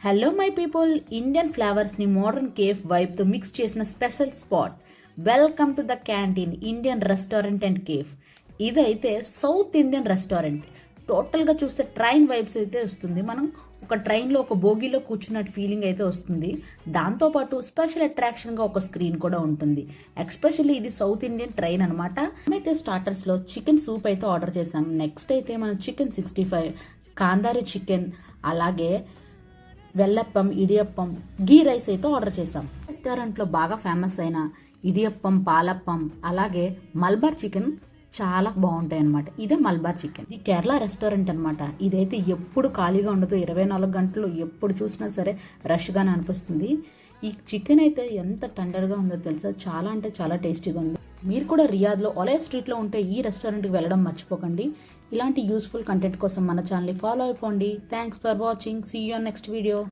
Hello my people, Indian flavours ని modern cafe vibe తో mix చేసిన special spot. Welcome to the canteen Indian restaurant and cafe. ఇదైతే south Indian restaurant. Total గా చూస్తే train vibes అయితే వస్తుంది. మనం ఒక ట్రైన్ లో ఒక బోగీలో కూర్చున్నట్టు ఫీలింగ్ అయితే వస్తుంది. దాంతో పాటు స్పెషల్ అట్రాక్షన్ గా ఒక స్క్రీన్ కూడా ఉంటుంది. ఎస్పెషల్లీ ఇది సౌత్ ఇండియన్ ట్రైన్ అనమాట. అయితే స్టార్టర్స్ లో చికెన్ సూప్ అయితే ఆర్డర్ చేసాం. నెక్స్ట్ అయితే మనం చికెన్ 65, కాందారి చికెన్, అలాగే వెల్లప్పం, ఇడియప్పం, గీ రైస్ అయితే ఆర్డర్ చేసాం. రెస్టారెంట్లో బాగా ఫేమస్ అయిన ఇడియప్పం, పాలప్పం, అలాగే మల్బార్ చికెన్ చాలా బాగుంటాయి అనమాట. ఇదే మల్బార్ చికెన్. ఇది కేరళ రెస్టారెంట్ అనమాట. ఇదైతే ఎప్పుడు ఖాళీగా ఉండదు. 24 గంటలు ఎప్పుడు చూసినా సరే రష్గానే అనిపిస్తుంది. ఈ చికెన్ అయితే ఎంత టెండర్గా ఉందో తెలుసా, చాలా అంటే చాలా టేస్టీగా ఉంది. మీరు కూడా రియాద్లో ఒలే స్ట్రీట్లో ఉంటే ఈ రెస్టారెంట్కి వెళ్ళడం మర్చిపోకండి. ఇలాంటి యూస్ఫుల్ కంటెంట్ కోసం మన ఛానల్ని ఫాలో అయిపోండి. Thanks for watching. See you on next video.